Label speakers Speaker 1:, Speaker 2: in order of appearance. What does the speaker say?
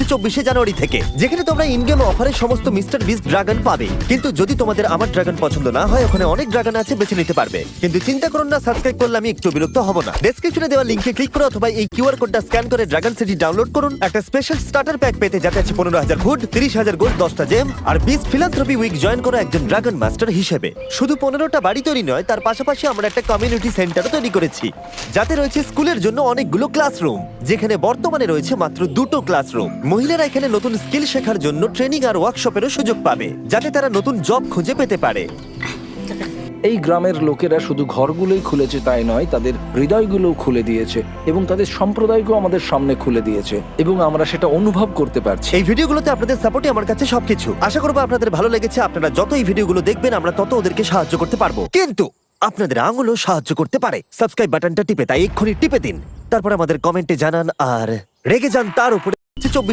Speaker 1: হচ্ছে 24শে জানুয়ারি থেকে, যেখানে তোমরা ইন গেম অফারে সমস্ত মিস্টার বিস্ট ড্রাগন পাবে। কিন্তু যদি তোমাদের আমার ড্রাগন পছন্দ না হয়, ওখানে অনেক ড্রাগন আছে, বেছে নিতে পারবে। কিন্তু চিন্তা করুন না, সাবস্ক্রাইব করলে আমি একটু বিরক্ত হব না। ডেসক্রিপশনে দেওয়া লিংকে ক্লিক করে অথবা এই কিউআর কোডটা স্ক্যান করে ড্রাগন সিটি ডাউনলোড করুন। একটা স্পেশাল স্টার্টার প্যাক পেতে যাতে আছে 15,000 ফুড, 30,000 গোল্ড, 10টা জেম আর বিস্ট ফিলান্থ্রপি উইক জয়েন করো একজন ড্রাগন মাস্টার হিসেবে। শুধু 15টা বাড়ি তৈরি নয়, তার পাশাপাশি আমরা একটা কমিউনিটি সেন্টারও তৈরি করেছি, যাতে রয়েছে স্কুলের জন্য অনেকগুলো ক্লাসরুম, যেখানে বর্তমানে রয়েছে মাত্র 2টো ক্লাসরুম। মহিলারা এখানে নতুন স্কিল শেখার জন্য ট্রেনিং আর ওয়ার্কশপেরও সুযোগ পাবে, যাতে তারা নতুন জব খুঁজে পেতে পারে।
Speaker 2: এই গ্রামের লোকেরা শুধু ঘরগুলোই খুলেছে তাই নয়, তাদের হৃদয়গুলোও খুলে দিয়েছে এবং তাদের সম্প্রদায়কেও আমাদের সামনে খুলে দিয়েছে এবং আমরা সেটা অনুভব করতে পারছি।
Speaker 1: এই ভিডিওগুলোতে আপনাদের সাপোর্টই আমার কাছে সবকিছু। আশা করবো আপনাদের ভালো লেগেছে। আপনারা যত এই ভিডিওগুলো দেখবেন, আমরা তত ওদেরকে সাহায্য করতে পারবো। কিন্তু আপনাদের আঙুলও সাহায্য করতে পারে। সাবস্ক্রাইব বাটনটা টিপে, তাই এক্ষুনি টিপে দিন। তারপর আমাদের কমেন্টে জানান আর রেগে যান তার উপরে। 24